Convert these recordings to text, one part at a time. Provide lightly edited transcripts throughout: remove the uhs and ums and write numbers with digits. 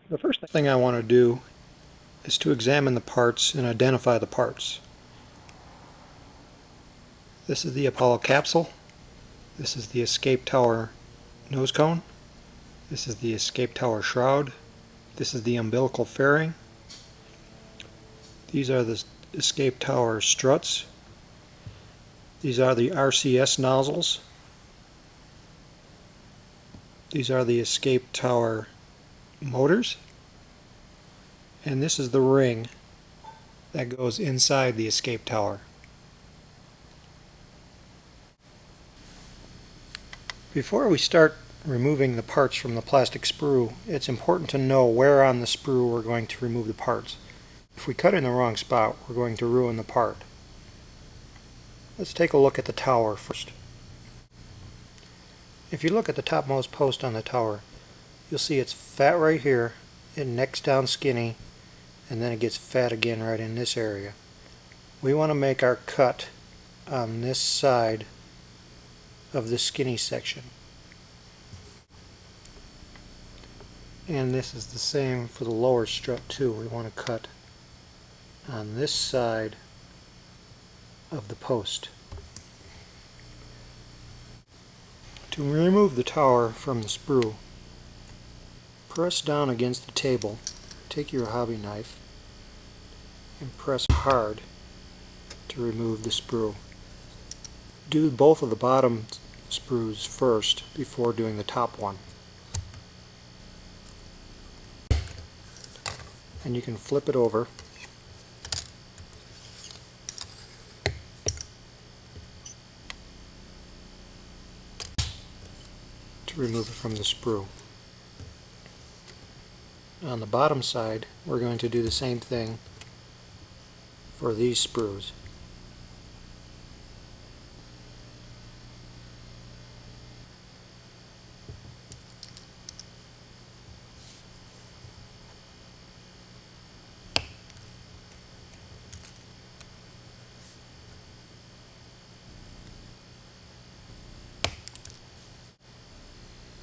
The first thing I want to do is to examine the parts and identify the parts. This is the Apollo capsule. This is the escape tower nose cone. This is the escape tower shroud. This is the umbilical fairing. These are the escape tower struts. These are the RCS nozzles. These are the escape tower motors. And this is the ring that goes inside the escape tower. Before we start removing the parts from the plastic sprue, it's important to know where on the sprue we're going to remove the parts. If we cut in the wrong spot, we're going to ruin the part. Let's take a look at the tower first. If you look at the topmost post on the tower, you'll see it's fat right here, it necks down skinny, and then it gets fat again right in this area. We want to make our cut on this side of the skinny section. And this is the same for the lower strut too. We want to cut on this side of the post. To remove the tower from the sprue, press down against the table, take your hobby knife, and press hard to remove the sprue. Do both of the bottom sprues first before doing the top one. And you can flip it over to remove it from the sprue. On the bottom side, we're going to do the same thing for these sprues.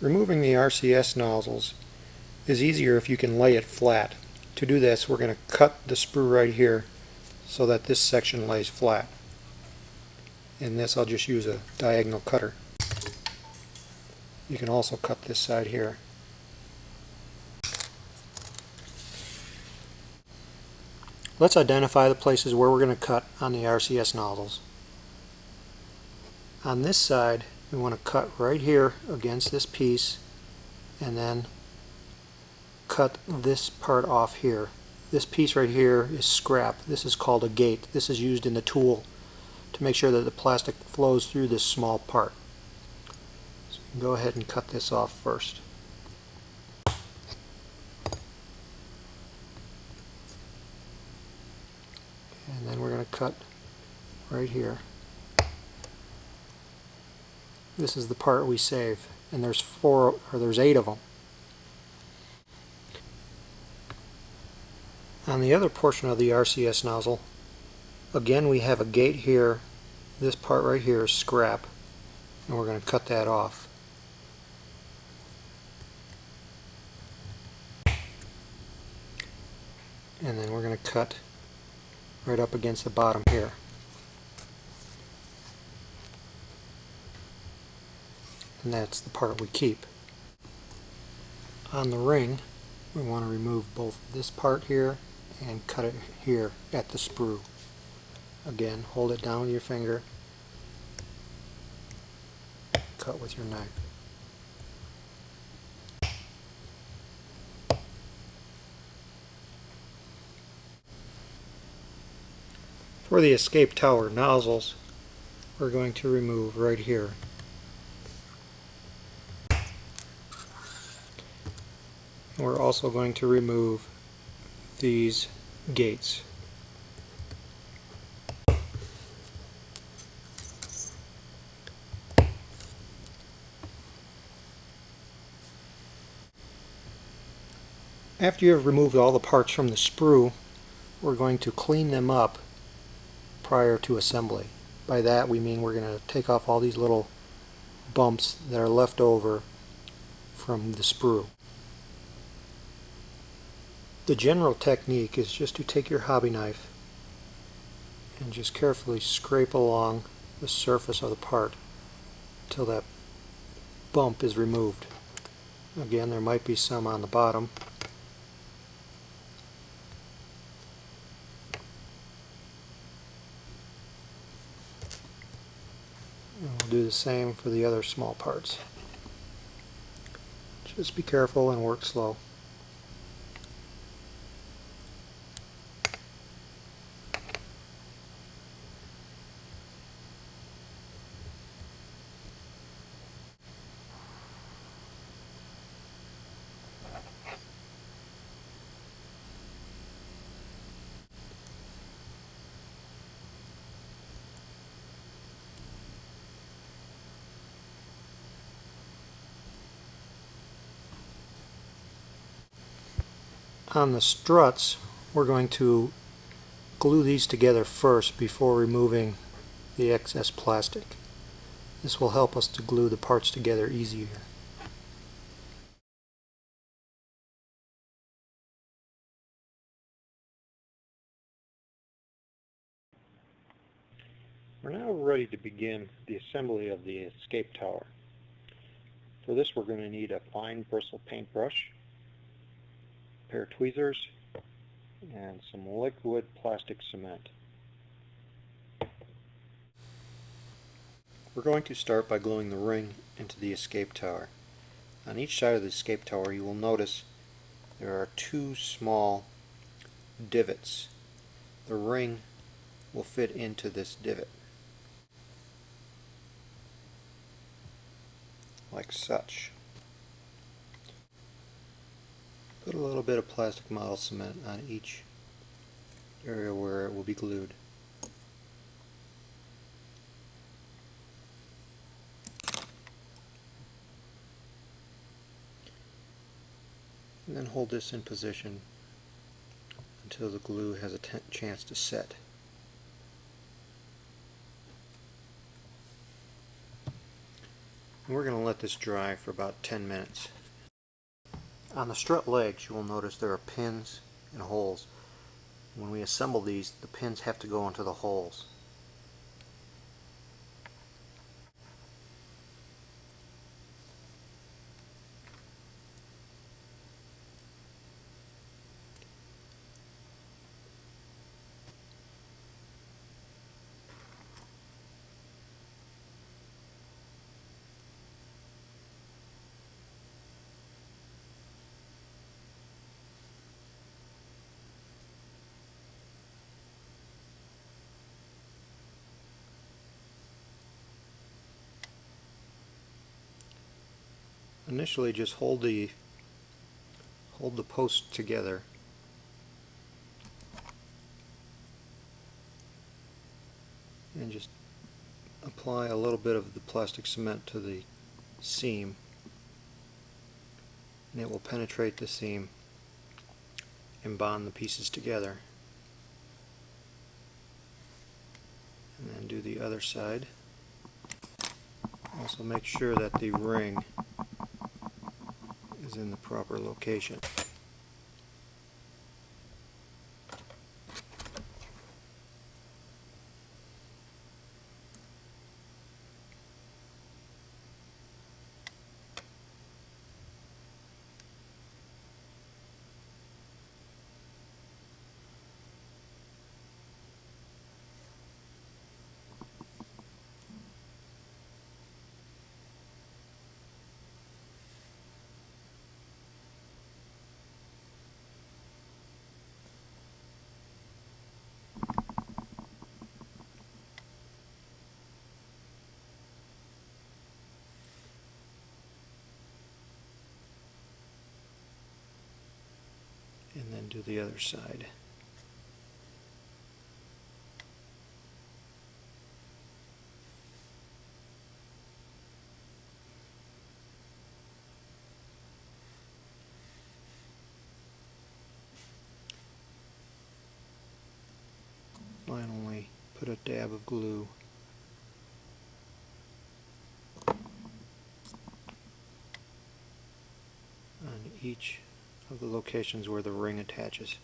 Removing the RCS nozzles is easier if you can lay it flat. To do this, we're going to cut the sprue right here so that this section lays flat. In this, I'll just use a diagonal cutter. You can also cut this side here. Let's identify the places where we're going to cut on the RCS nozzles. On this side, we want to cut right here against this piece and then cut this part off here. This piece right here is scrap. This is called a gate. This is used in the tool to make sure that the plastic flows through this small part. So you can go ahead and cut this off first. And then we're going to cut right here. This is the part we save, and there's 8 of them. On the other portion of the RCS nozzle, again we have a gate here. This part right here is scrap, and we're going to cut that off. And then we're going to cut right up against the bottom here. And that's the part we keep. On the ring, we want to remove both this part here and cut it here at the sprue. Again, hold it down with your finger, cut with your knife. For the escape tower nozzles, we're going to remove right here. We're also going to remove these gates. After you have removed all the parts from the sprue, we're going to clean them up prior to assembly. By that we mean we're going to take off all these little bumps that are left over from the sprue. The general technique is just to take your hobby knife and just carefully scrape along the surface of the part until that bump is removed. Again, there might be some on the bottom. And we'll do the same for the other small parts. Just be careful and work slow. On the struts, we're going to glue these together first before removing the excess plastic. This will help us to glue the parts together easier. We're now ready to begin the assembly of the escape tower. For this, we're going to need a fine bristle paintbrush, a pair of tweezers, and some liquid plastic cement. We're going to start by gluing the ring into the escape tower. On each side of the escape tower, you will notice there are two small divots. The ring will fit into this divot, like such. Put a little bit of plastic model cement on each area where it will be glued. And then hold this in position until the glue has a chance to set. And we're going to let this dry for about 10 minutes. On the strut legs, you will notice there are pins and holes. When we assemble these, the pins have to go into the holes. Initially, just hold the posts together and just apply a little bit of the plastic cement to the seam, and it will penetrate the seam and bond the pieces together. And then do the other side. Also make sure that the ring is in the proper location. And then do the other side. Finally, put a dab of glue on each of the locations where the ring attaches.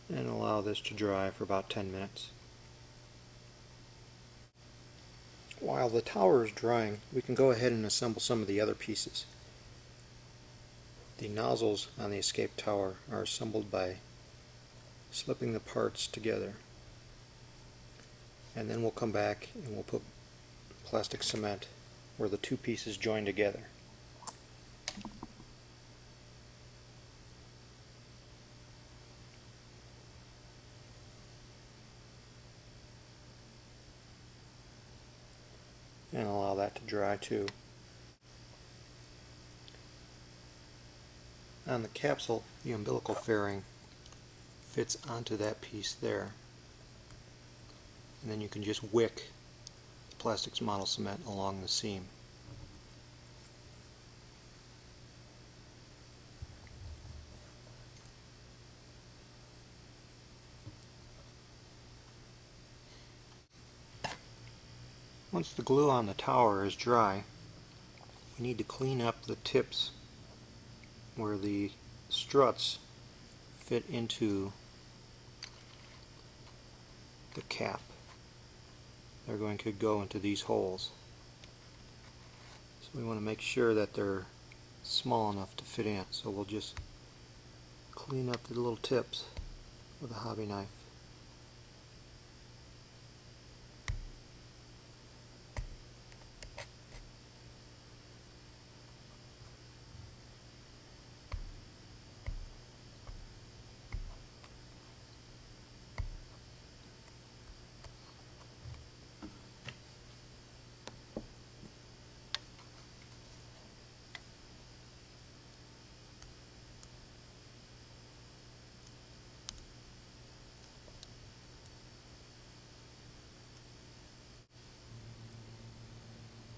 And allow this to dry for about 10 minutes. While the tower is drying, we can go ahead and assemble some of the other pieces. The nozzles on the escape tower are assembled by slipping the parts together. And then we'll come back and we'll put plastic cement where the two pieces join together. And allow that to dry too. On the capsule, the umbilical fairing fits onto that piece there. And then you can just wick the plastic model cement along the seam. Once the glue on the tower is dry, we need to clean up the tips where the struts fit into the cap. They're going to go into these holes. So we want to make sure that they're small enough to fit in. So we'll just clean up the little tips with a hobby knife.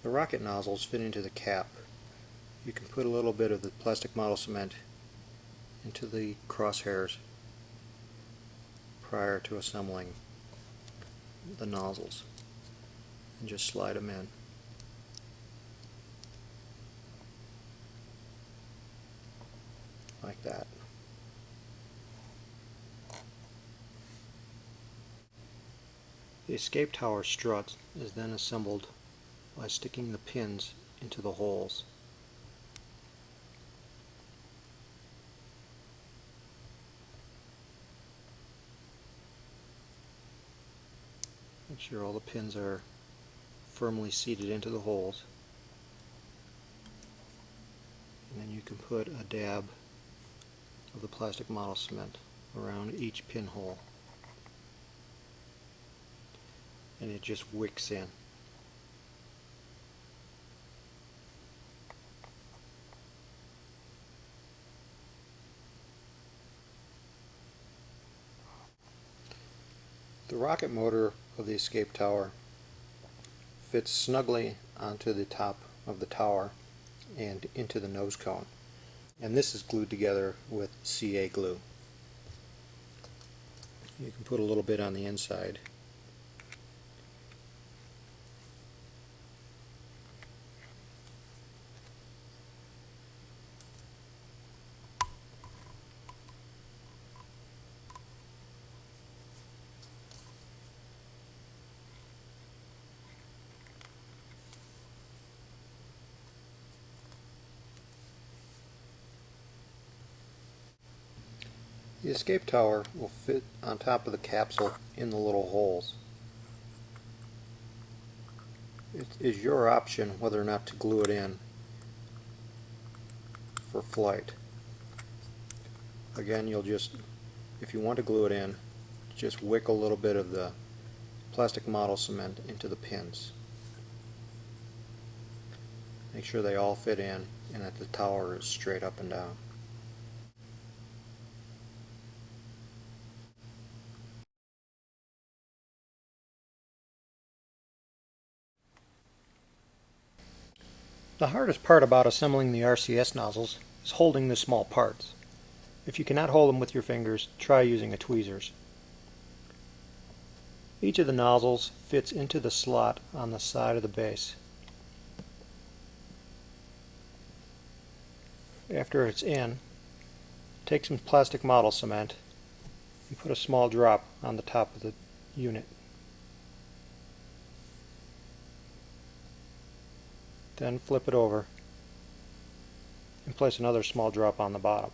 The rocket nozzles fit into the cap. You can put a little bit of the plastic model cement into the crosshairs prior to assembling the nozzles and just slide them in. Like that. The escape tower strut is then assembled by sticking the pins into the holes. Make sure all the pins are firmly seated into the holes. And then you can put a dab of the plastic model cement around each pinhole. And it just wicks in. The rocket motor of the escape tower fits snugly onto the top of the tower and into the nose cone. And this is glued together with CA glue. You can put a little bit on the inside. The escape tower will fit on top of the capsule in the little holes. It is your option whether or not to glue it in for flight. Again, you'll just, if you want to glue it in, just wick a little bit of the plastic model cement into the pins. Make sure they all fit in and that the tower is straight up and down. The hardest part about assembling the RCS nozzles is holding the small parts. If you cannot hold them with your fingers, try using a tweezers. Each of the nozzles fits into the slot on the side of the base. after it's in, take some plastic model cement and put a small drop on the top of the unit. Then flip it over and place another small drop on the bottom.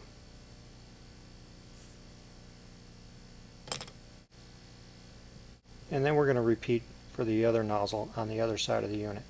And then we're going to repeat for the other nozzle on the other side of the unit.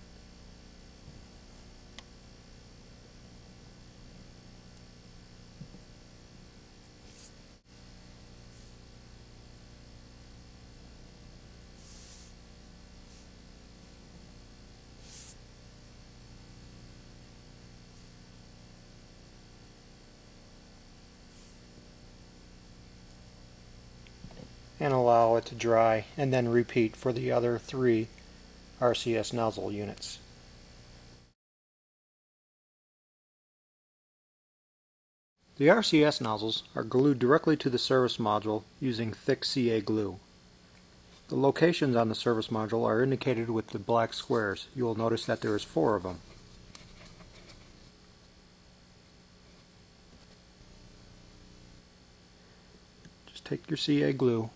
And allow it to dry, and then repeat for the other 3 RCS nozzle units. The RCS nozzles are glued directly to the service module using thick CA glue. The locations on the service module are indicated with the black squares. You will notice that there is 4 of them. Just take your CA glue,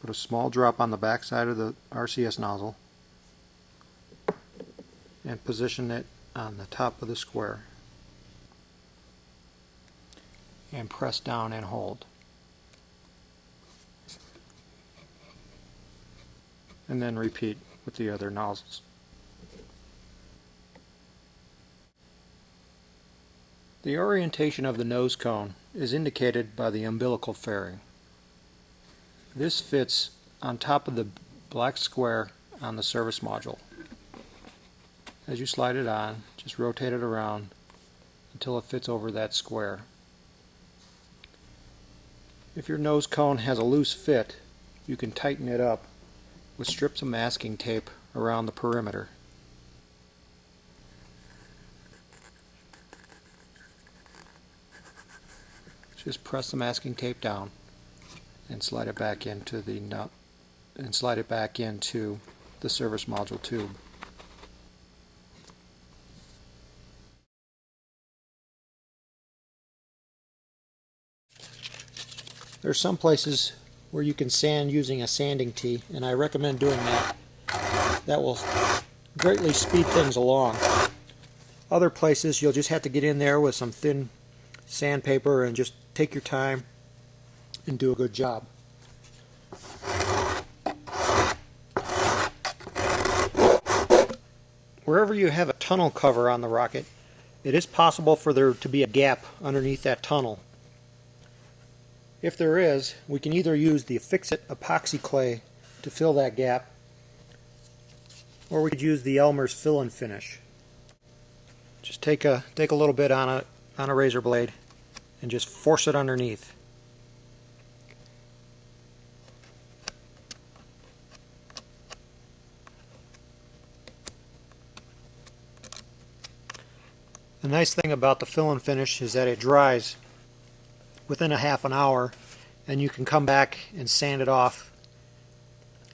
put a small drop on the back side of the RCS nozzle, and position it on the top of the square. And press down and hold. And then repeat with the other nozzles. The orientation of the nose cone is indicated by the umbilical fairing. This fits on top of the black square on the service module. As you slide it on, just rotate it around until it fits over that square. If your nose cone has a loose fit, you can tighten it up with strips of masking tape around the perimeter. Just press the masking tape down and slide it back into the nut and slide it back into the service module tube. There are some places where you can sand using a sanding tee, and I recommend doing that. That will greatly speed things along. Other places you'll just have to get in there with some thin sandpaper and just take your time and do a good job. Wherever you have a tunnel cover on the rocket, it is possible for there to be a gap underneath that tunnel. If there is, we can either use the Fix-It epoxy clay to fill that gap, or we could use the Elmer's fill and finish. Just take a little bit on a razor blade and just force it underneath. The nice thing about the fill and finish is that it dries within a half an hour, and you can come back and sand it off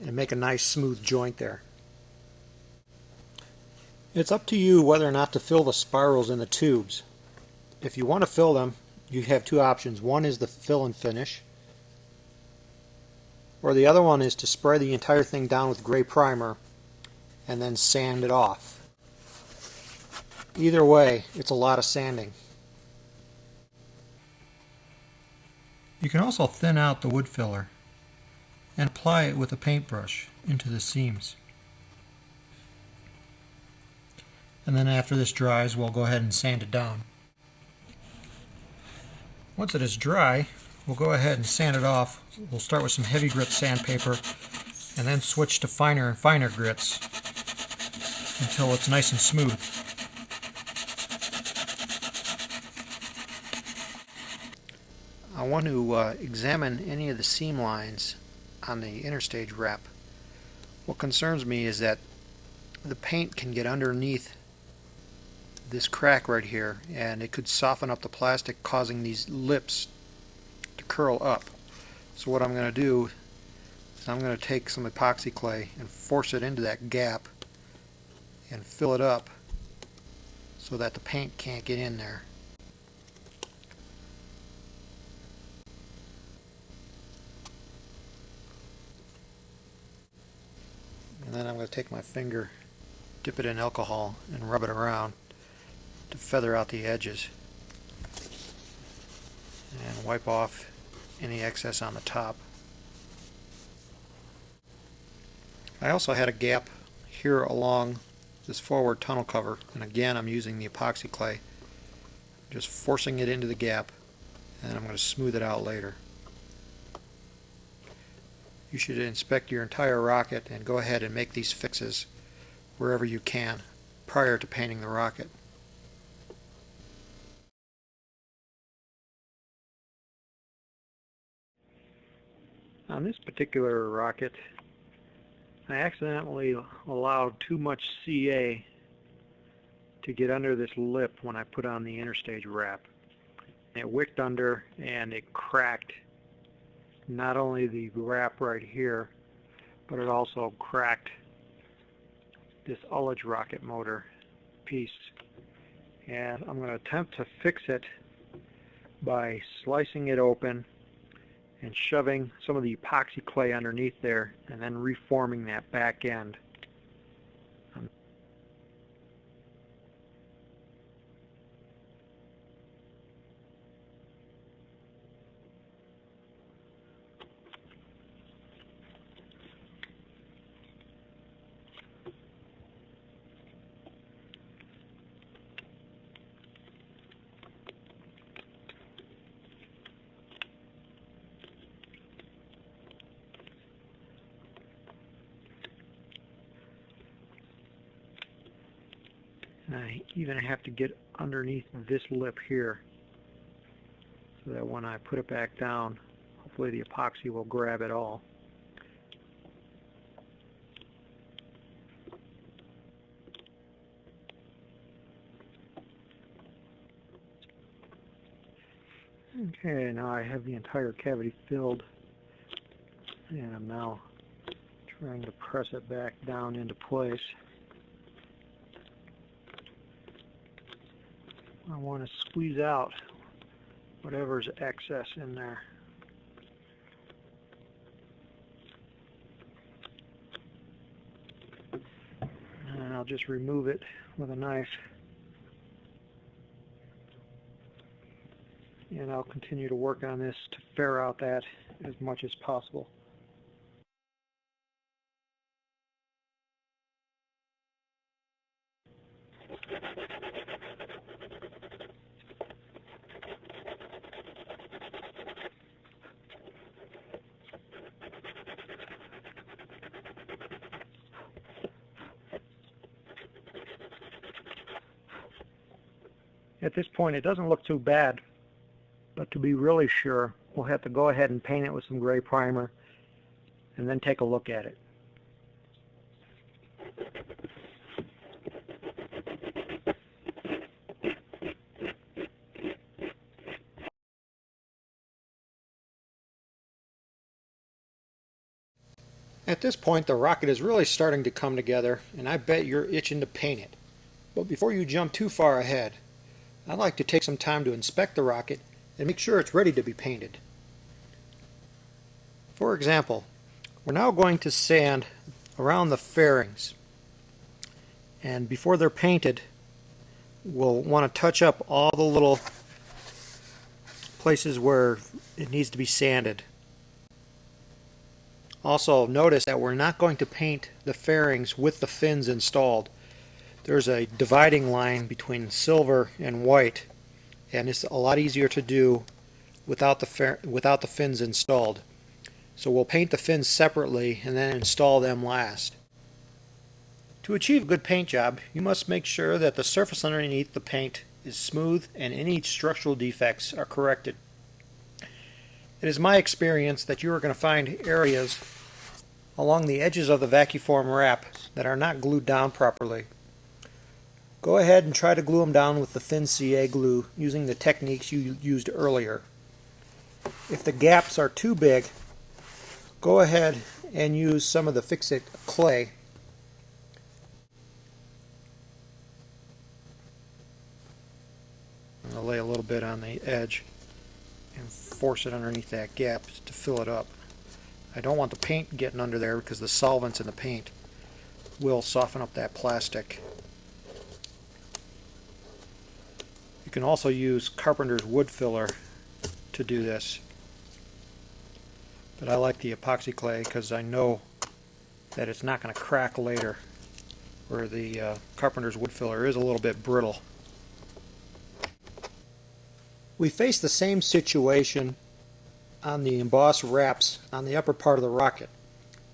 and make a nice smooth joint there. It's up to you whether or not to fill the spirals in the tubes. If you want to fill them, you have 2 options. One is the fill and finish, or the other one is to spray the entire thing down with gray primer and then sand it off. Either way, it's a lot of sanding. You can also thin out the wood filler and apply it with a paintbrush into the seams. And then after this dries, we'll go ahead and sand it down. Once it is dry, we'll go ahead and sand it off. We'll start with some heavy grit sandpaper and then switch to finer and finer grits until it's nice and smooth. I want to examine any of the seam lines on the interstage wrap. What concerns me is that the paint can get underneath this crack right here, and it could soften up the plastic, causing these lips to curl up. So what I'm going to do is I'm going to take some epoxy clay and force it into that gap and fill it up so that the paint can't get in there. then I'm going to take my finger, dip it in alcohol, and rub it around to feather out the edges and wipe off any excess on the top. I also had a gap here along this forward tunnel cover, and again I'm using the epoxy clay, just forcing it into the gap, and I'm going to smooth it out later. You should inspect your entire rocket and go ahead and make these fixes wherever you can prior to painting the rocket. On this particular rocket, I accidentally allowed too much CA to get under this lip when I put on the interstage wrap. It wicked under and it cracked not only the wrap right here, but it also cracked this Ullage rocket motor piece. And I'm going to attempt to fix it by slicing it open and shoving some of the epoxy clay underneath there and then reforming that back end. I even have to get underneath this lip here so that when I put it back down, hopefully the epoxy will grab it all. Okay, now I have the entire cavity filled, and I'm now trying to press it back down into place. I want to squeeze out whatever's excess in there. And I'll just remove it with a knife. And I'll continue to work on this to ferret out that as much as possible. At this point, it doesn't look too bad, but to be really sure, we'll have to go ahead and paint it with some gray primer and then take a look at it. At this point, the rocket is really starting to come together, and I bet you're itching to paint it. But before you jump too far ahead, I'd like to take some time to inspect the rocket and make sure it's ready to be painted. For example, we're now going to sand around the fairings, and before they're painted, we'll want to touch up all the little places where it needs to be sanded. Also, notice that we're not going to paint the fairings with the fins installed. There's a dividing line between silver and white, and it's a lot easier to do without the fins installed. So we'll paint the fins separately and then install them last. To achieve a good paint job, you must make sure that the surface underneath the paint is smooth and any structural defects are corrected. It is my experience that you are going to find areas along the edges of the vacuform wrap that are not glued down properly. Go ahead and try to glue them down with the thin CA glue using the techniques you used earlier. If the gaps are too big, go ahead and use some of the fix-it clay. I'll lay a little bit on the edge and force it underneath that gap to fill it up. I don't want the paint getting under there because the solvent's in the paint. will soften up that plastic. You can also use carpenter's wood filler to do this, but I like the epoxy clay because I know that it's not going to crack later, where the carpenter's wood filler is a little bit brittle. We face the same situation on the embossed wraps on the upper part of the rocket.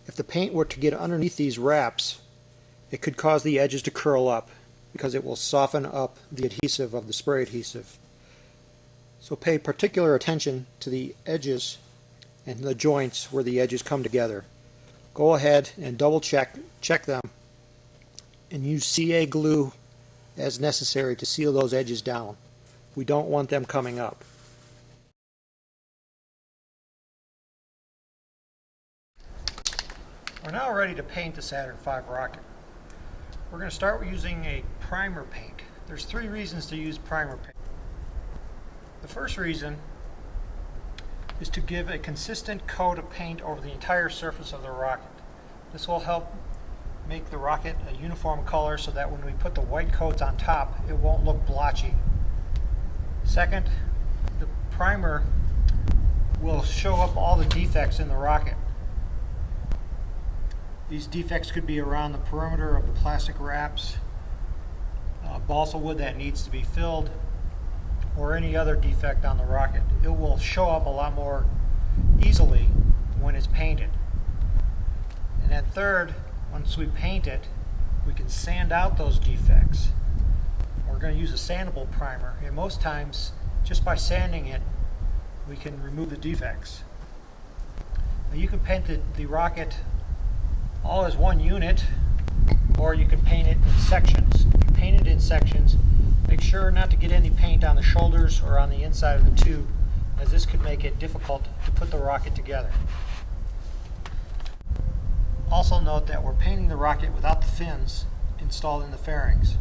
If the paint were to get underneath these wraps, it could cause the edges to curl up because it will soften up the adhesive of the spray adhesive. So pay particular attention to the edges and the joints where the edges come together. Go ahead and double check them and use CA glue as necessary to seal those edges down. We don't want them coming up. We're now ready to paint the Saturn V rocket. We're going to start using a primer paint. There's 3 reasons to use primer paint. The first reason is to give a consistent coat of paint over the entire surface of the rocket. This will help make the rocket a uniform color so that when we put the white coats on top, it won't look blotchy. Second, the primer will show up all the defects in the rocket. These defects could be around the perimeter of the plastic wraps, balsa wood that needs to be filled, or any other defect on the rocket. It will show up a lot more easily when it's painted. And then third, once we paint it, we can sand out those defects. We're going to use a sandable primer, and most times, just by sanding it, we can remove the defects. Now you can paint the rocket all as one unit, or you can paint it in sections. If you paint it in sections, make sure not to get any paint on the shoulders or on the inside of the tube, as this could make it difficult to put the rocket together. Also note that we're painting the rocket without the fins installed in the fairings.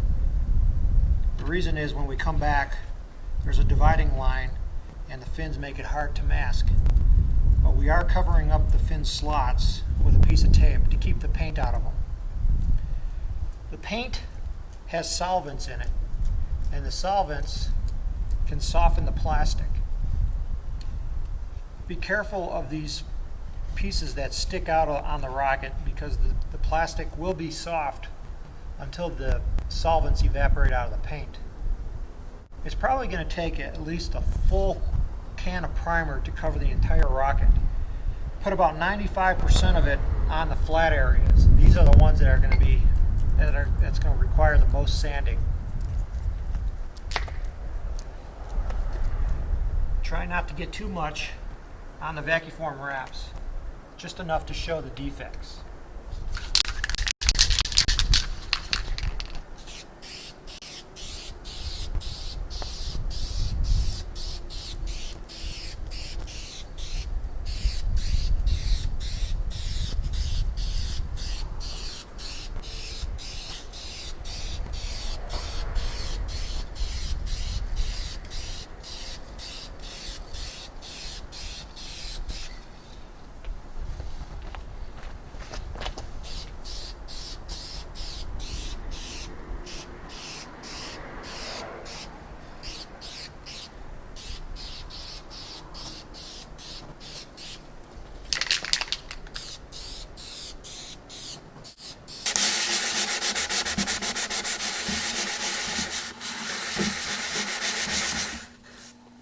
The reason is when we come back, there's a dividing line and the fins make it hard to mask. But we are covering up the fin slots with a piece of tape to keep the paint out of them. The paint has solvents in it, and the solvents can soften the plastic. Be careful of these pieces that stick out on the rocket because the plastic will be soft until the solvents evaporate out of the paint. It's probably going to take at least a full can of primer to cover the entire rocket. Put about 95% of it on the flat areas. These are the ones that are going to be that's going to require the most sanding. Try not to get too much on the vacuform wraps, just enough to show the defects.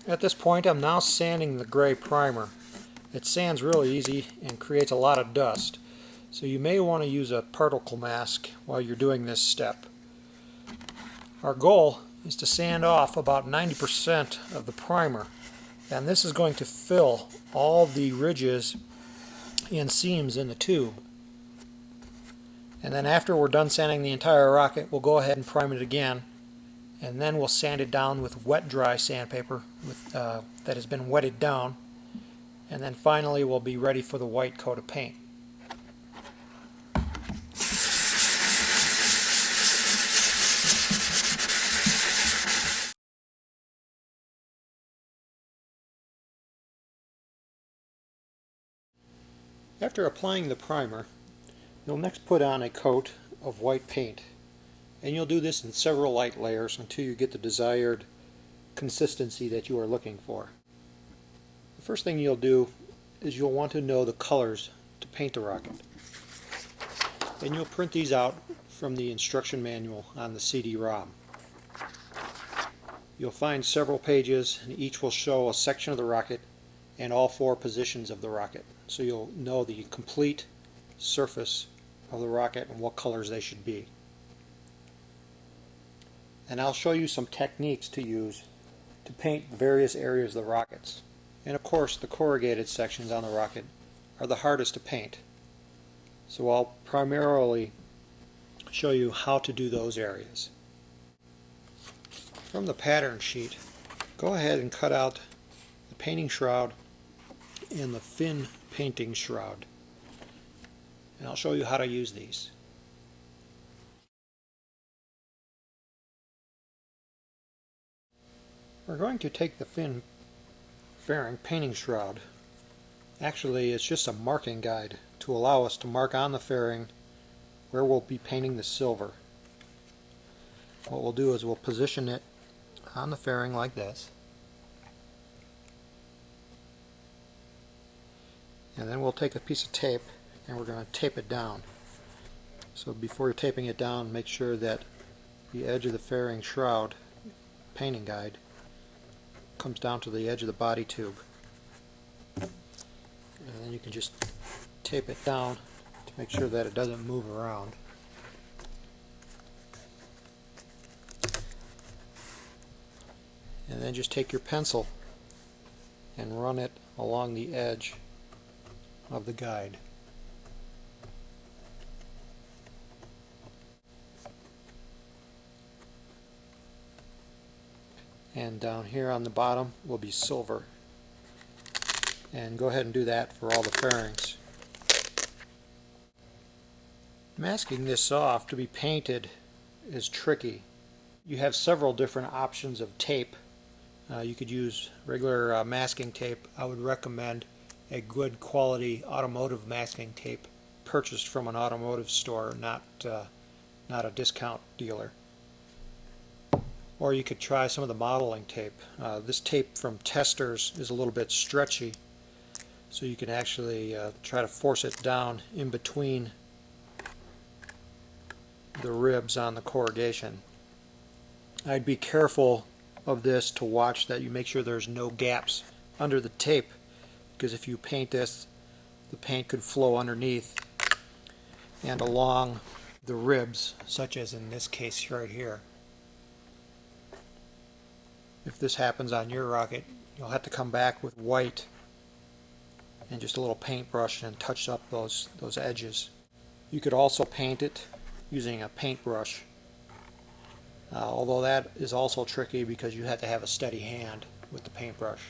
At this point, I'm now sanding the gray primer. It sands really easy and creates a lot of dust, so you may want to use a particle mask while you're doing this step. Our goal is to sand off about 90% of the primer, and this is going to fill all the ridges and seams in the tube. And then after we're done sanding the entire rocket, we'll go ahead and prime it again, and then we'll sand it down with wet dry sandpaper that has been wetted down, and then finally we'll be ready for the white coat of paint. After applying the primer, you'll next put on a coat of white paint, and you'll do this in several light layers until you get the desired consistency that you are looking for. The first thing you'll do is you'll want to know the colors to paint the rocket, and you'll print these out from the instruction manual on the CD-ROM. You'll find several pages, and each will show a section of the rocket and all 4 positions of the rocket, so you'll know the complete surface of the rocket and what colors they should be. And I'll show you some techniques to use to paint various areas of the rockets. And of course, the corrugated sections on the rocket are the hardest to paint, so I'll primarily show you how to do those areas. From the pattern sheet, go ahead and cut out the painting shroud and the fin painting shroud, and I'll show you how to use these. We're going to take the fin fairing painting shroud. Actually, it's just a marking guide to allow us to mark on the fairing where we'll be painting the silver. What we'll do is we'll position it on the fairing like this, and then we'll take a piece of tape and we're going to tape it down. So before you're taping it down, make sure that the edge of the fairing shroud painting guide comes down to the edge of the body tube, and then you can just tape it down to make sure that it doesn't move around. And then just take your pencil and run it along the edge of the guide. And down here on the bottom will be silver. And go ahead and do that for all the fairings. Masking this off to be painted is tricky. You have several different options of tape. You could use regular masking tape. I would recommend a good quality automotive masking tape purchased from an automotive store, not a discount dealer. Or you could try some of the modeling tape. This tape from Testers is a little bit stretchy, so you can actually try to force it down in between the ribs on the corrugation. I'd be careful of this to watch that you make sure there's no gaps under the tape, because if you paint this, the paint could flow underneath and along the ribs, such as in this case right here. If this happens on your rocket, you'll have to come back with white and just a little paintbrush and touch up those edges. You could also paint it using a paintbrush, although that is also tricky because you have to have a steady hand with the paintbrush.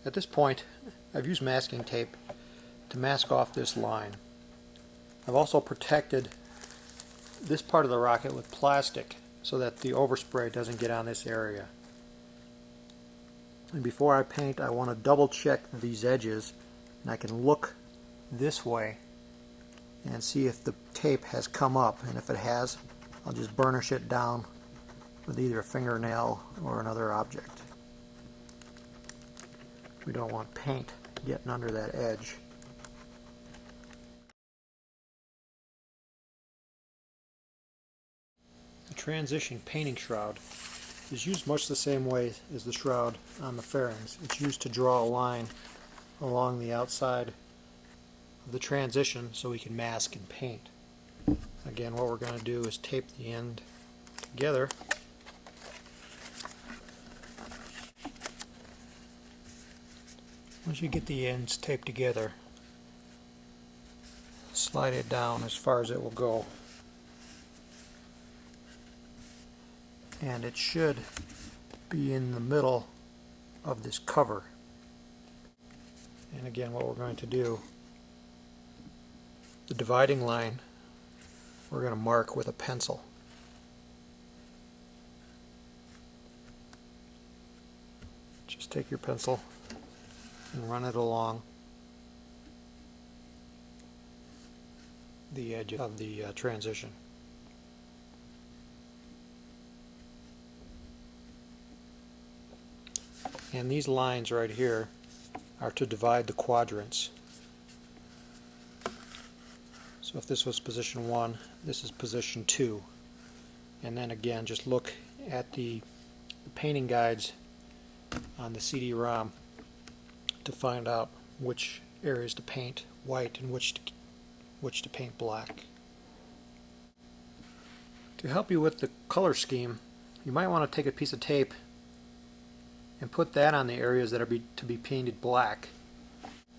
At this point, I've used masking tape to mask off this line. I've also protected this part of the rocket with plastic so that the overspray doesn't get on this area. And before I paint, I want to double check these edges, and I can look this way and see if the tape has come up, and if it has, I'll just burnish it down with either a fingernail or another object. We don't want paint getting under that edge. The transition painting shroud is used much the same way as the shroud on the fairings. It's used to draw a line along the outside of the transition so we can mask and paint. Again, what we're going to do is tape the end together. Once you get the ends taped together, slide it down as far as it will go. And it should be in the middle of this cover. And again, what we're going to do, the dividing line, we're going to mark with a pencil. Just take your pencil and run it along the edge of the transition. And these lines right here are to divide the quadrants. So if this was position 1, this is position 2. And then again, just look at the painting guides on the CD-ROM to find out which areas to paint white and which to paint black. To help you with the color scheme, you might want to take a piece of tape and put that on the areas that are to be painted black.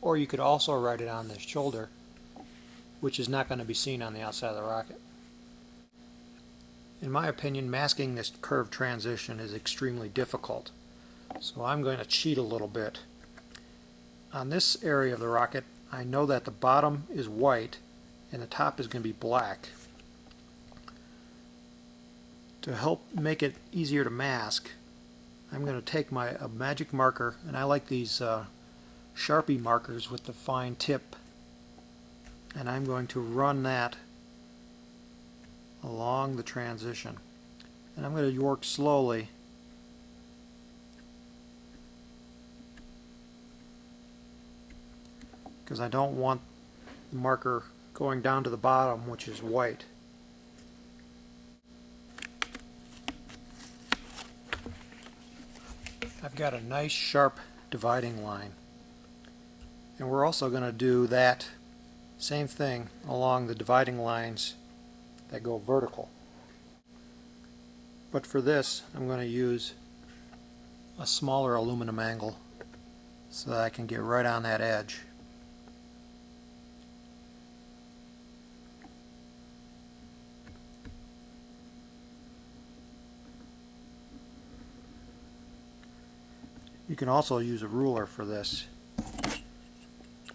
Or you could also write it on the shoulder, which is not going to be seen on the outside of the rocket. In my opinion, masking this curved transition is extremely difficult. So I'm going to cheat a little bit. On this area of the rocket, I know that the bottom is white and the top is going to be black. To help make it easier to mask, I'm going to take a magic marker, and I like these Sharpie markers with the fine tip, and I'm going to run that along the transition. And I'm going to work slowly because I don't want the marker going down to the bottom, which is white. I've got a nice sharp dividing line, and we're also going to do that same thing along the dividing lines that go vertical. But for this, I'm going to use a smaller aluminum angle so that I can get right on that edge. You can also use a ruler for this,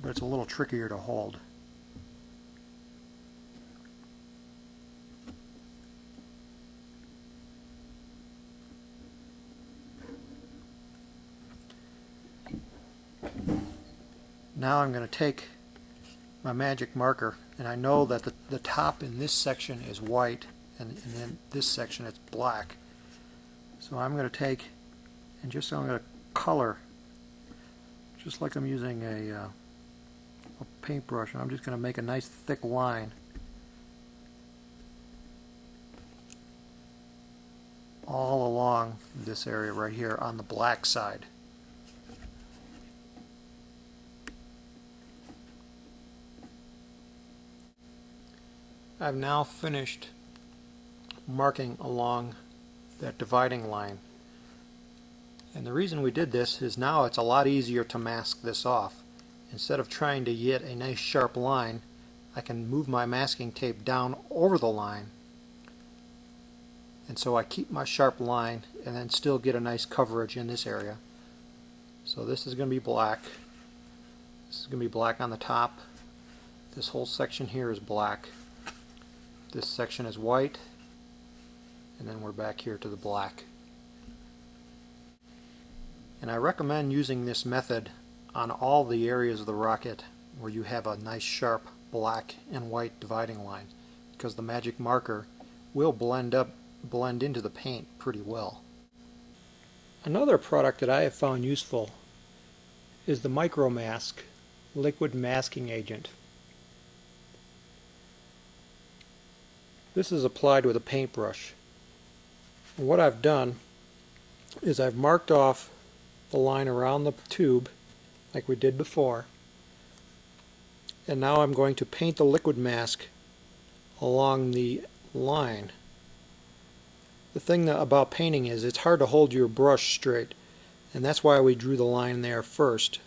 but it's a little trickier to hold. Now I'm going to take my magic marker, and I know that the top in this section is white, and in this section it's black. So I'm going to take and I'm going to color, just like I'm using a paintbrush, and I'm just going to make a nice thick line all along this area right here on the black side. I've now finished marking along that dividing line. And the reason we did this is now it's a lot easier to mask this off. Instead of trying to get a nice sharp line, I can move my masking tape down over the line. And so I keep my sharp line and then still get a nice coverage in this area. So this is going to be black. This is going to be black on the top. This whole section here is black. This section is white, and then we're back here to the black. And I recommend using this method on all the areas of the rocket where you have a nice sharp black and white dividing line, because the magic marker will blend into the paint pretty well. Another product that I have found useful is the Micro Mask liquid masking agent. This is applied with a paintbrush. And what I've done is I've marked off the line around the tube like we did before, and now I'm going to paint the liquid mask along the line. The thing about painting is it's hard to hold your brush straight, and that's why we drew the line there first.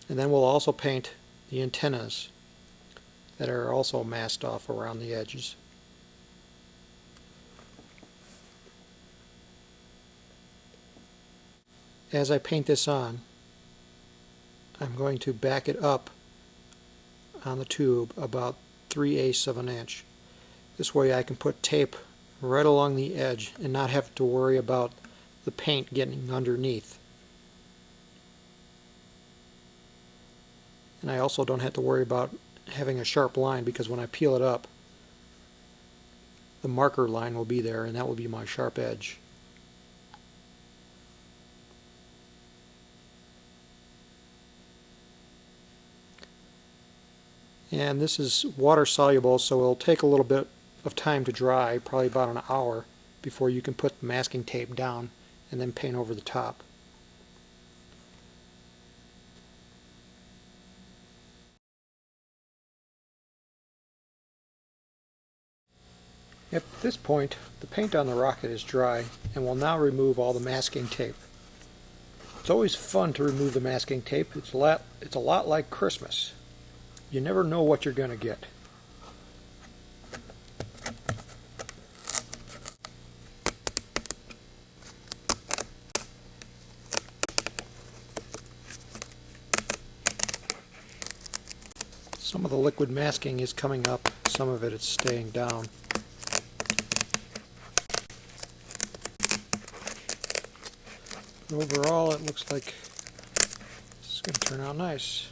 And then we'll also paint the antennas that are also masked off around the edges. As I paint this on, I'm going to back it up on the tube about 3/8 of an inch. This way I can put tape right along the edge and not have to worry about the paint getting underneath. And I also don't have to worry about having a sharp line, because when I peel it up, the marker line will be there, and that will be my sharp edge. And this is water soluble, so it'll take a little bit of time to dry, probably about an hour, before you can put the masking tape down and then paint over the top. At this point, the paint on the rocket is dry, and we'll now remove all the masking tape. It's always fun to remove the masking tape. It's a lot like Christmas. You never know what you're going to get. Some of the liquid masking is coming up, some of it is staying down. But overall, it looks like this is going to turn out nice.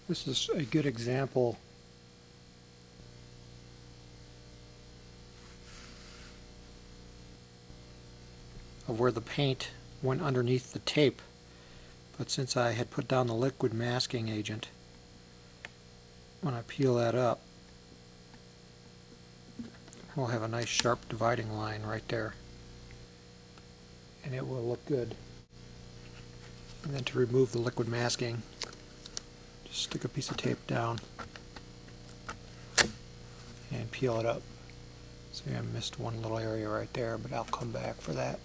This is a good example of where the paint went underneath the tape, but since I had put down the liquid masking agent, when I peel that up, we'll have a nice sharp dividing line right there, and it will look good. And then to remove the liquid masking, just stick a piece of tape down and peel it up. See, I missed one little area right there, but I'll come back for that.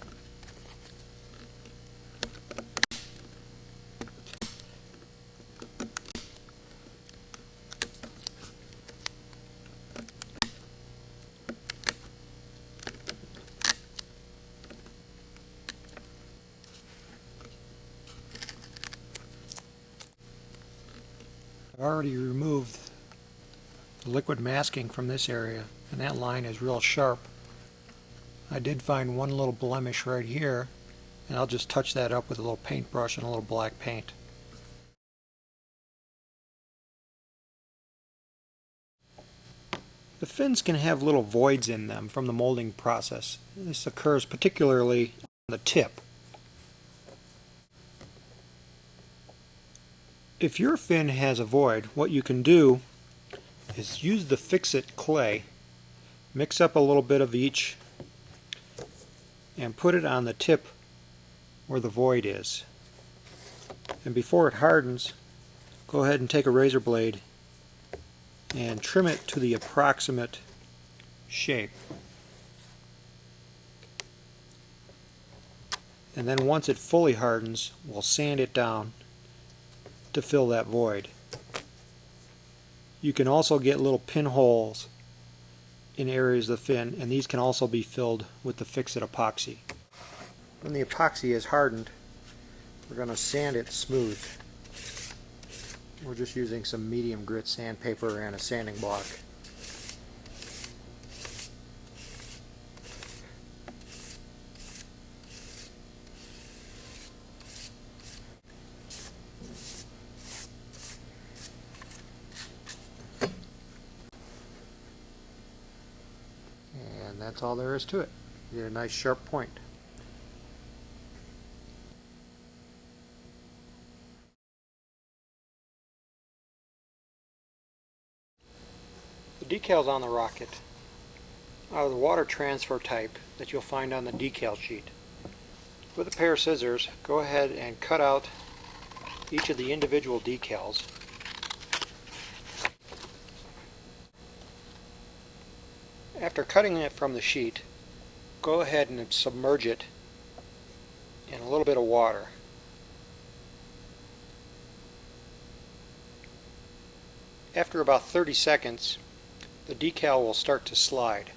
I've already removed the liquid masking from this area, and that line is real sharp. I did find one little blemish right here, and I'll just touch that up with a little paintbrush and a little black paint. The fins can have little voids in them from the molding process. This occurs particularly on the tip. If your fin has a void, what you can do is use the fix-it clay, mix up a little bit of each, and put it on the tip where the void is. And before it hardens, go ahead and take a razor blade and trim it to the approximate shape. And then once it fully hardens, we'll sand it down to fill that void. You can also get little pinholes in areas of the fin, and these can also be filled with the fix-it epoxy. When the epoxy is hardened, we're going to sand it smooth. We're just using some medium grit sandpaper and a sanding block. And that's all there is to it. You get a nice sharp point. The decals on the rocket are the water transfer type that you'll find on the decal sheet. With a pair of scissors, go ahead and cut out each of the individual decals. After cutting it from the sheet, go ahead and submerge it in a little bit of water. After about 30 seconds, the decal will start to slide.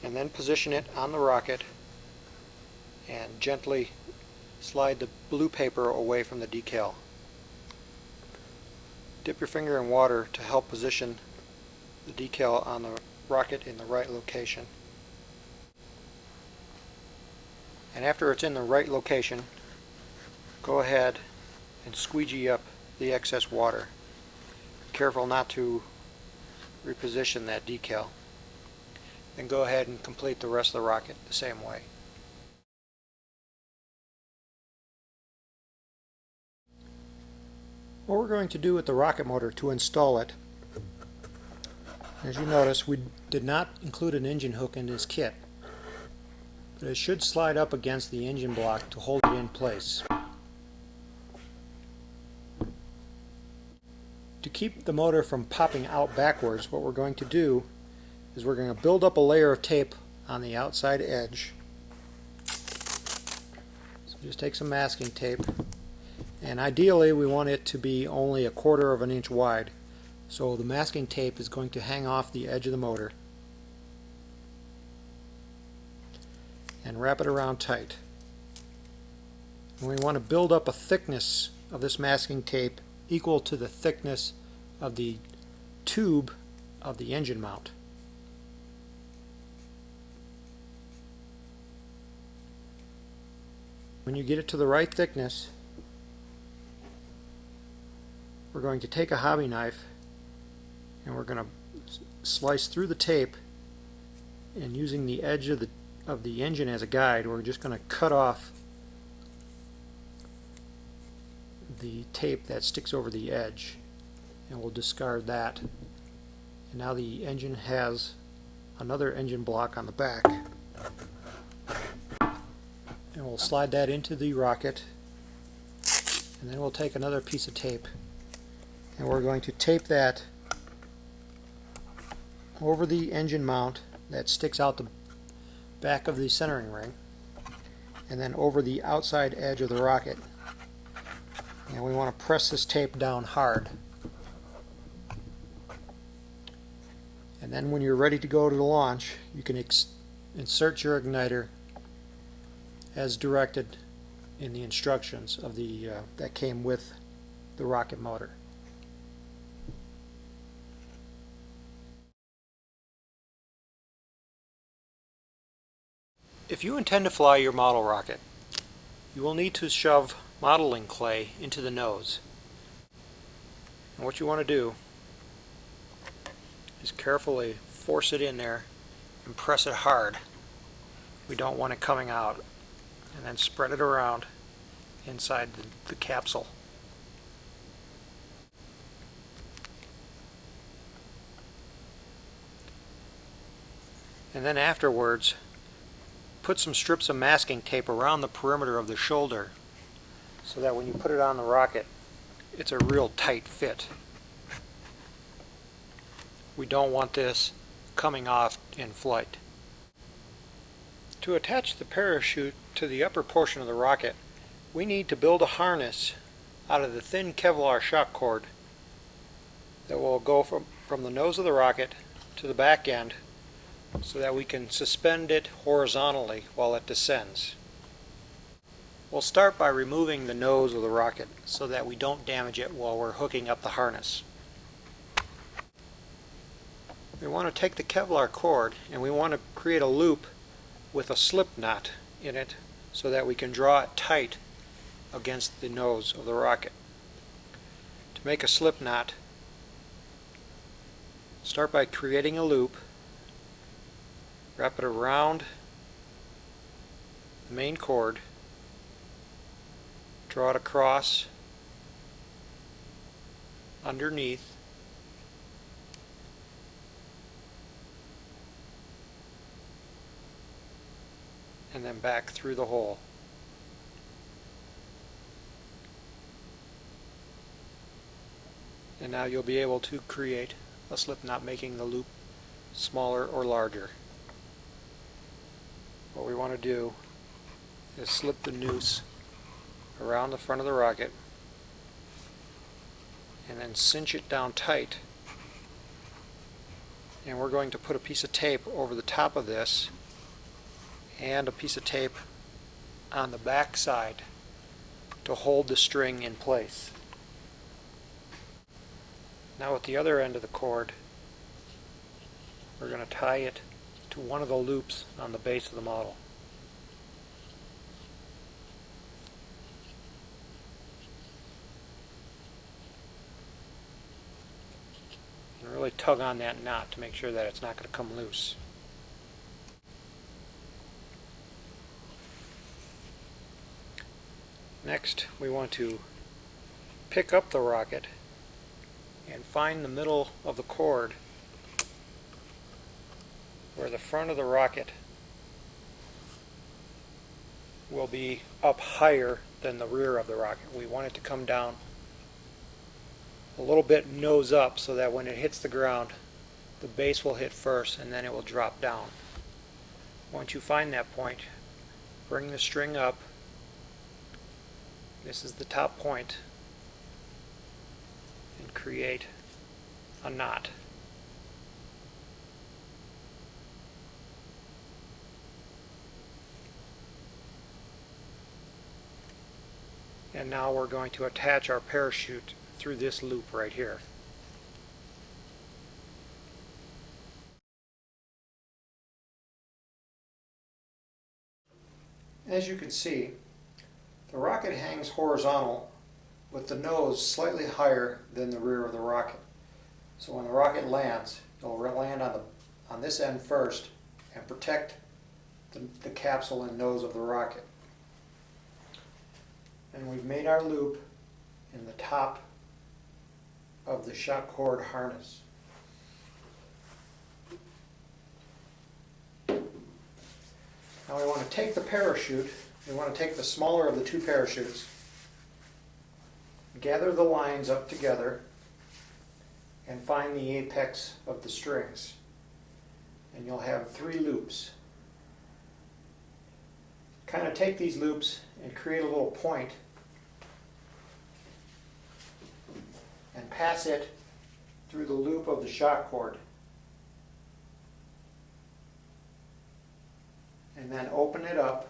And then position it on the rocket and gently slide the blue paper away from the decal. Dip your finger in water to help position the decal on the rocket in the right location. And after it's in the right location, go ahead and squeegee up the excess water. Be careful not to reposition that decal. Then go ahead and complete the rest of the rocket the same way. What we're going to do with the rocket motor to install it, as you notice, we did not include an engine hook in this kit, but it should slide up against the engine block to hold it in place. To keep the motor from popping out backwards, what we're going to do is we're going to build up a layer of tape on the outside edge. So just take some masking tape, and ideally we want it to be only 1/4 of an inch wide. So the masking tape is going to hang off the edge of the motor and wrap it around tight. And we want to build up a thickness of this masking tape equal to the thickness of the tube of the engine mount. When you get it to the right thickness, we're going to take a hobby knife and we're going to slice through the tape, and using the edge of the engine as a guide, we're just going to cut off the tape that sticks over the edge, and we'll discard that. And now the engine has another engine block on the back, and we'll slide that into the rocket, and then we'll take another piece of tape and we're going to tape that over the engine mount that sticks out the back of the centering ring, and then over the outside edge of the rocket. And we want to press this tape down hard. And then when you're ready to go to the launch, you can insert your igniter as directed in the instructions of the that came with the rocket motor. If you intend to fly your model rocket, you will need to shove modeling clay into the nose. And what you want to do is carefully force it in there and press it hard. We don't want it coming out. And then spread it around inside the capsule. And then afterwards, put some strips of masking tape around the perimeter of the shoulder so that when you put it on the rocket, it's a real tight fit. We don't want this coming off in flight. To attach the parachute to the upper portion of the rocket, we need to build a harness out of the thin Kevlar shock cord that will go from the nose of the rocket to the back end, so that we can suspend it horizontally while it descends. We'll start by removing the nose of the rocket so that we don't damage it while we're hooking up the harness. We want to take the Kevlar cord and we want to create a loop with a slip knot in it so that we can draw it tight against the nose of the rocket. To make a slip knot, start by creating a loop, wrap it around the main cord, draw it across underneath, and then back through the hole. And now you'll be able to create a slip knot, making the loop smaller or larger. What we want to do is slip the noose around the front of the rocket and then cinch it down tight. And we're going to put a piece of tape over the top of this and a piece of tape on the back side to hold the string in place. Now with the other end of the cord, we're going to tie it to one of the loops on the base of the model. And really tug on that knot to make sure that it's not going to come loose. Next, we want to pick up the rocket and find the middle of the cord where the front of the rocket will be up higher than the rear of the rocket. We want it to come down a little bit nose up so that when it hits the ground, the base will hit first and then it will drop down. Once you find that point, bring the string up. This is the top point, and create a knot. And now we're going to attach our parachute through this loop right here. As you can see, the rocket hangs horizontal with the nose slightly higher than the rear of the rocket. So when the rocket lands, it'll land on this end first and protect the capsule and nose of the rocket. And we've made our loop in the top of the shock cord harness. Now we want to take the parachute, we want to take the smaller of the two parachutes, gather the lines up together, and find the apex of the strings. And you'll have 3 loops. Kind of take these loops and create a little point and pass it through the loop of the shock cord. And then open it up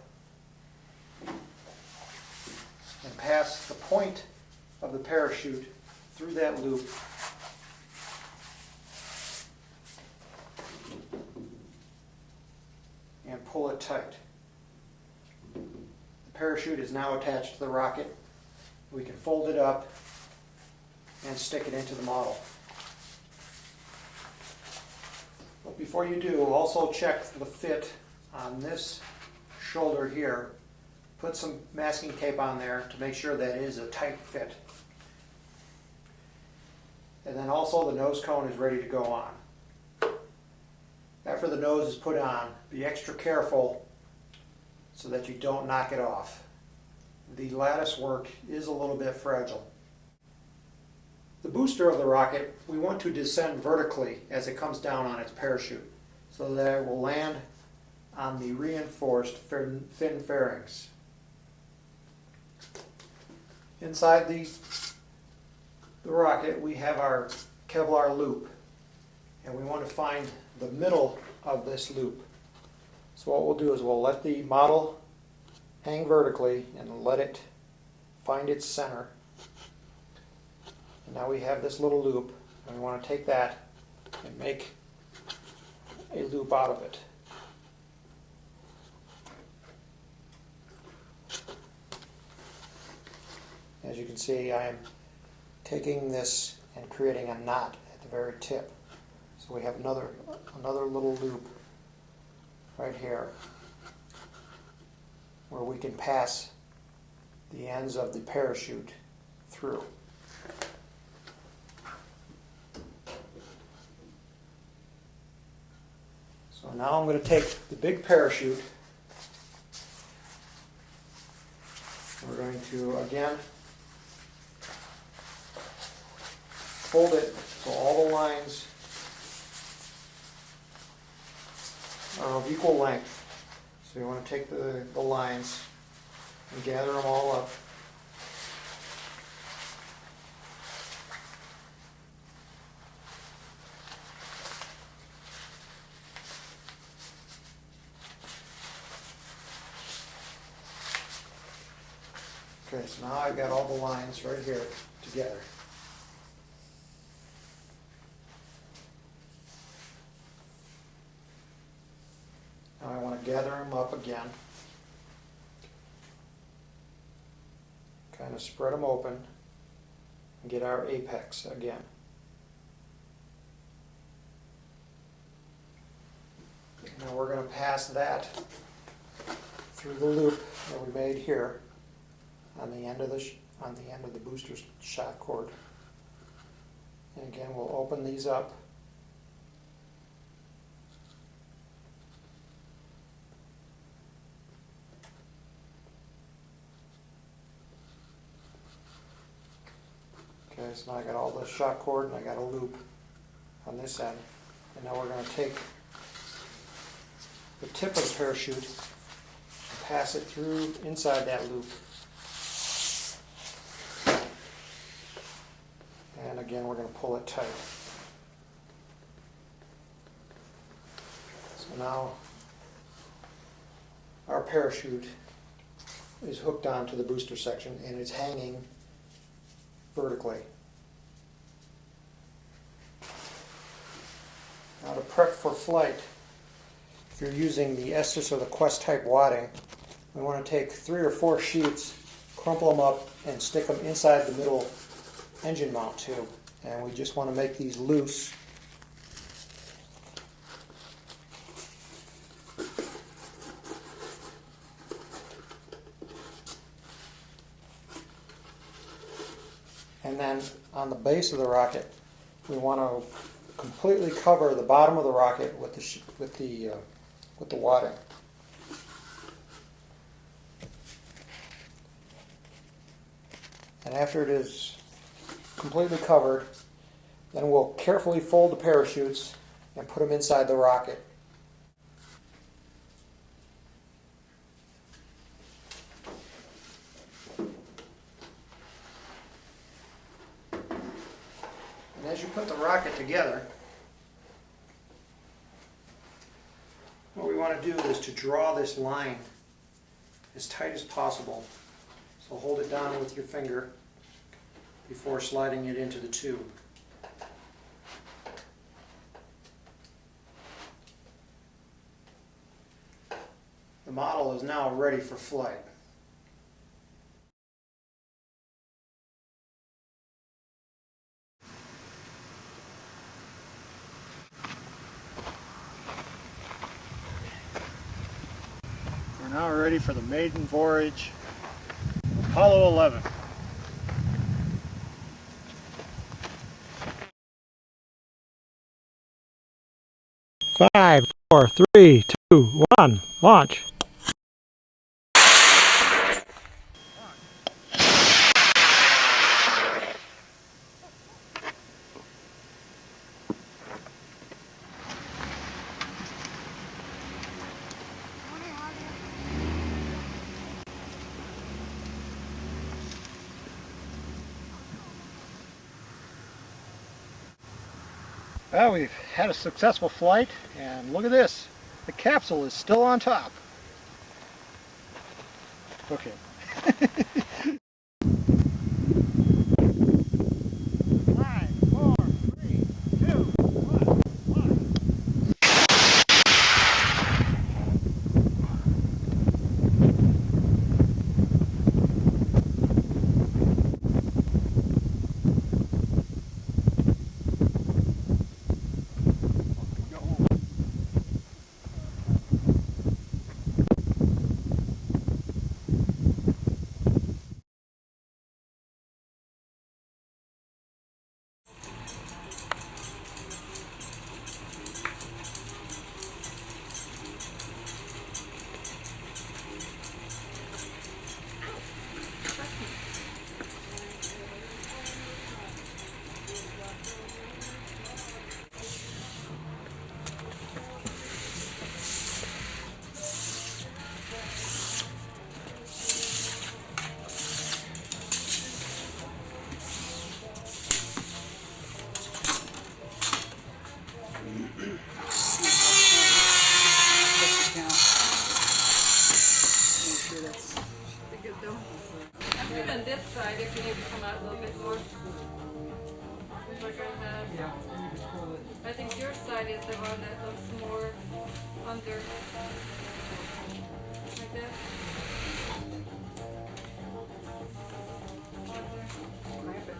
and pass the point of the parachute through that loop and pull it tight. The parachute is now attached to the rocket. We can fold it up and stick it into the model. But before you do, also check the fit on this shoulder here. Put some masking tape on there to make sure that it is a tight fit. And then also the nose cone is ready to go on. After the nose is put on, be extra careful so that you don't knock it off. The lattice work is a little bit fragile. The booster of the rocket, we want to descend vertically as it comes down on its parachute so that it will land on the reinforced fin fairings. Inside the rocket we have our Kevlar loop, and we want to find the middle of this loop. So what we'll do is we'll let the model hang vertically and let it find its center. And now we have this little loop, and we want to take that and make a loop out of it. As you can see, I am taking this and creating a knot at the very tip. So we have another little loop right here where we can pass the ends of the parachute through. So now I'm going to take the big parachute. We're going to again fold it so all the lines are of equal length. So you want to take the lines and gather them all up. Okay, so now I've got all the lines right here together. gather them up again. Kind of spread them open and get our apex again. Now we're going to pass that through the loop that we made here on the end of the booster shot cord. And again, we'll open these up. Okay, so now I got all the shot cord and I got a loop on this end. And now we're going to take the tip of the parachute and pass it through inside that loop. And again, we're going to pull it tight. So now our parachute is hooked onto the booster section and it's hanging vertically. Now to prep for flight, if you're using the Estes or the Quest type wadding, we want to take 3 or 4 sheets, crumple them up, and stick them inside the middle engine mount tube. And we just want to make these loose. And then on the base of the rocket, we want to completely cover the bottom of the rocket with the wadding. And after it is completely covered, then we'll carefully fold the parachutes and put them inside the rocket. And as you put the rocket together, what we want to do is to draw this line as tight as possible. So hold it down with your finger before sliding it into the tube. The model is now ready for flight. We're now ready for the maiden voyage of Apollo 11. 5, 4, 3, 2, 1, launch. Well, we've had a successful flight, and look at this. The capsule is still on top. Okay. 5, 4, 3, 2, 1, launch. On this side, if you need to come out a little bit more. I think your side is the one that looks more under. like this. Grab it.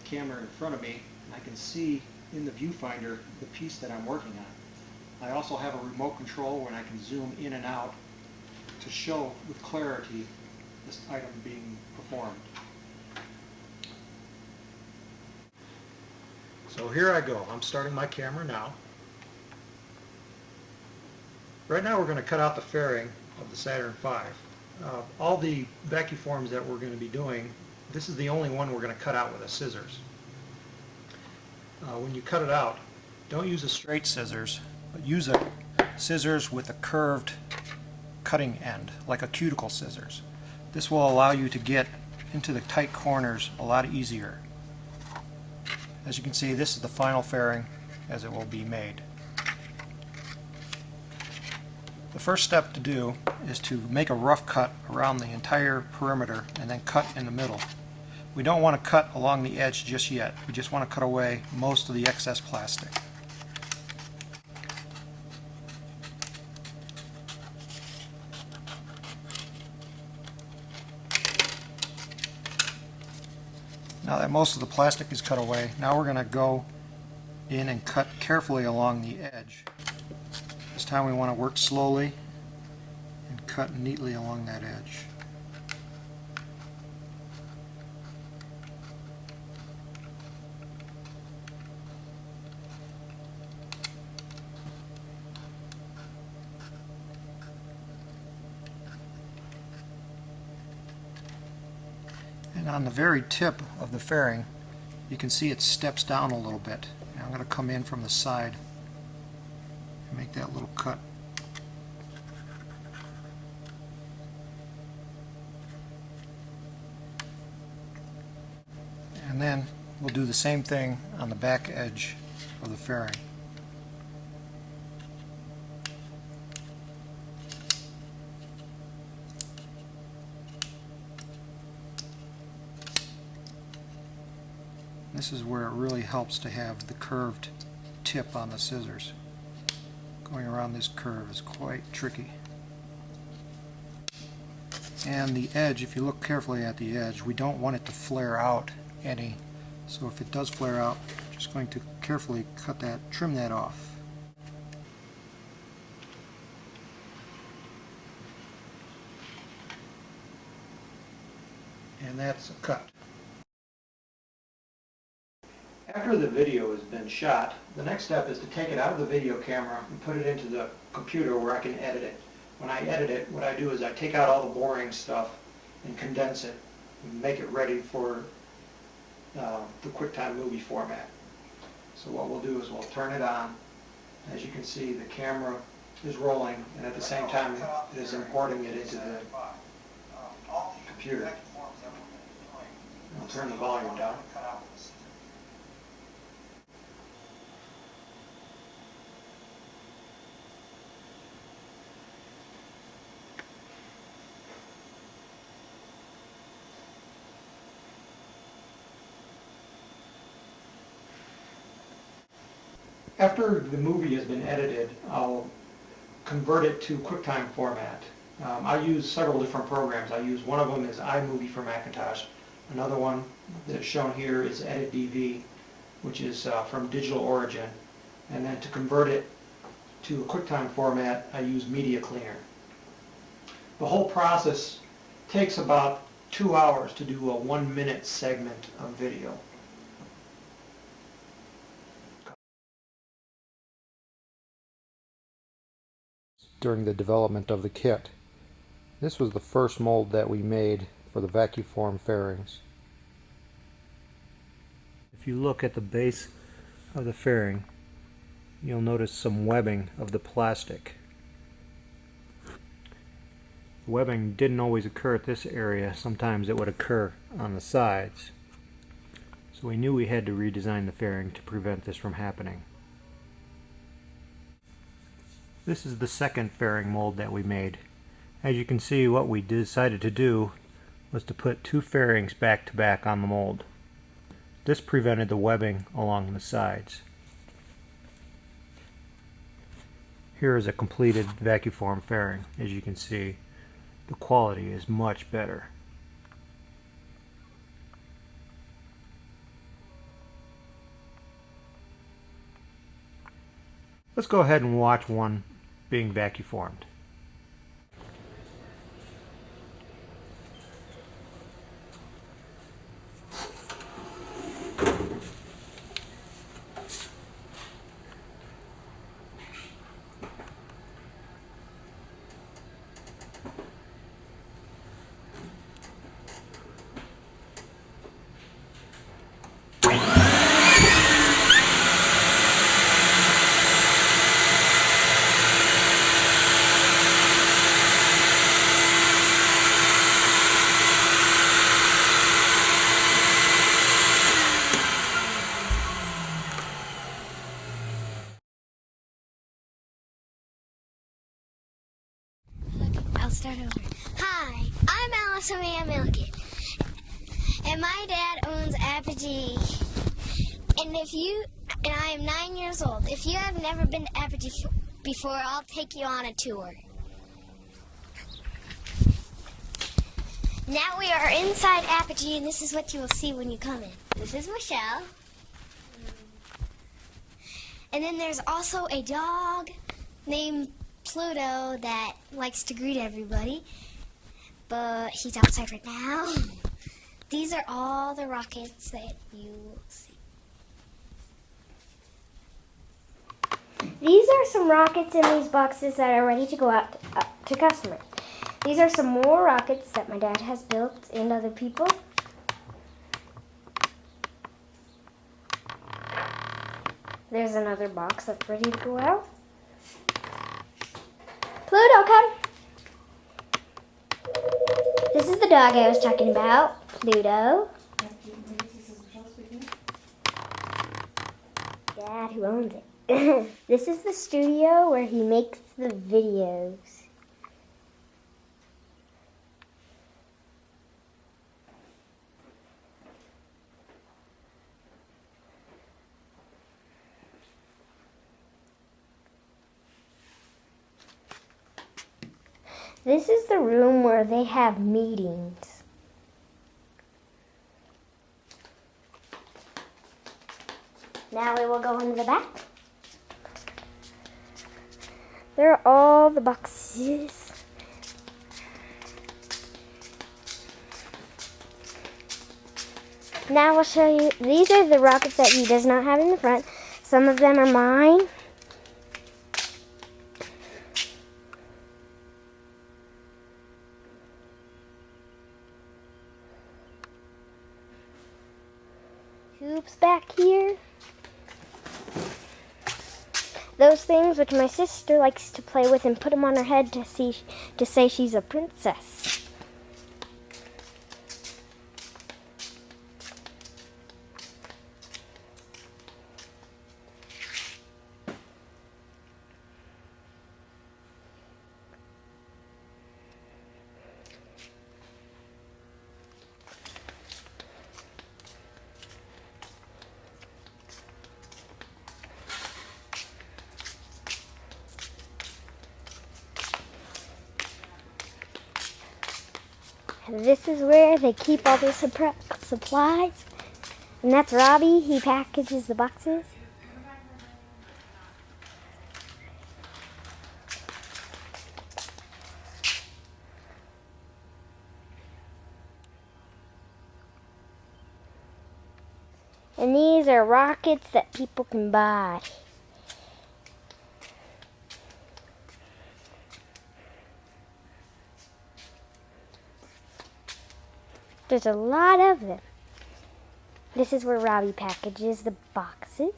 Camera in front of me, and I can see in the viewfinder the piece that I'm working on. I also have a remote control when I can zoom in and out to show with clarity this item being performed. So here I go. I'm starting my camera now. Right now we're going to cut out the fairing of the Saturn V. All the vacuforms that we're going to be doing, this is the only one we're going to cut out with a scissors. When you cut it out, don't use a straight scissors, but use a scissors with a curved cutting end, like a cuticle scissors. This will allow you to get into the tight corners a lot easier. As you can see, this is the final fairing as it will be made. The first step to do is to make a rough cut around the entire perimeter and then cut in the middle. We don't want to cut along the edge just yet. We just want to cut away most of the excess plastic. Now that most of the plastic is cut away, now we're going to go in and cut carefully along the edge. This time we want to work slowly and cut neatly along that edge. And on the very tip of the fairing, you can see it steps down a little bit. And I'm going to come in from the side and make that little cut. And then we'll do the same thing on the back edge of the fairing. This is where it really helps to have the curved tip on the scissors. Going around this curve is quite tricky. And the edge, if you look carefully at the edge, we don't want it to flare out any. So if it does flare out, I'm just going to carefully cut that, trim that off. And that's a cut. After the video has been shot, the next step is to take it out of the video camera and put it into the computer where I can edit it. When I edit it, what I do is I take out all the boring stuff and condense it and make it ready for the QuickTime movie format. So what we'll do is we'll turn it on. As you can see, the camera is rolling, and at the same time it is importing it into the computer. I'll turn the volume down. After the movie has been edited, I'll convert it to QuickTime format. I use several different programs. I use one of them is iMovie for Macintosh. Another one that's shown here is EditDV, which is from Digital Origin. And then to convert it to a QuickTime format, I use Media Cleaner. The whole process takes about 2 hours to do a 1-minute segment of video. During the development of the kit, this was the first mold that we made for the vacuform fairings. If you look at the base of the fairing, you'll notice some webbing of the plastic. The webbing didn't always occur at this area. Sometimes it would occur on the sides. So we knew we had to redesign the fairing to prevent this from happening. This is the second fairing mold that we made. As you can see, what we decided to do was to put 2 fairings back to back on the mold. This prevented the webbing along the sides. Here is a completed vacuform fairing. As you can see, the quality is much better. Let's go ahead and watch one being vacuformed. I'll start over. Hi, I'm Alice Milliken, and my dad owns Apogee. And I am 9 years old. If you have never been to Apogee before, I'll take you on a tour. Now we are inside Apogee, and this is what you will see when you come in. This is Michelle. And then there's also a dog named Pluto that likes to greet everybody, but he's outside right now. These are all the rockets that you will see. These are some rockets in these boxes that are ready to go out to customers. These are some more rockets that my dad has built and other people. There's another box that's ready to go out. Pluto, come. This is the dog I was talking about, Pluto. Dad, who owns it? This is the studio where he makes the videos. This is the room where they have meetings. Now we will go into the back. There are all the boxes. Now I'll show you. These are the rockets that he does not have in the front. Some of them are mine. Tubes back here. Those things which my sister likes to play with and put them on her head to say she's a princess. This is where they keep all their supplies. And that's Robbie. He packages the boxes. And these are rockets that people can buy. There's a lot of them. This is where Robbie packages the boxes.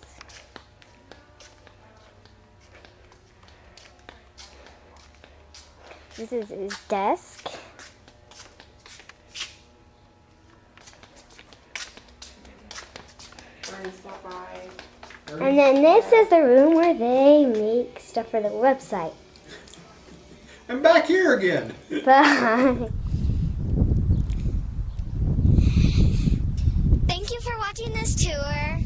This is his desk. And then this is the room where they make stuff for the website. I'm back here again. Bye. Thank you for watching this tour.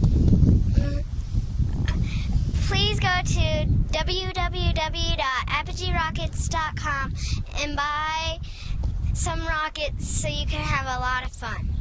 Please go to www.apogeerockets.com and buy some rockets so you can have a lot of fun.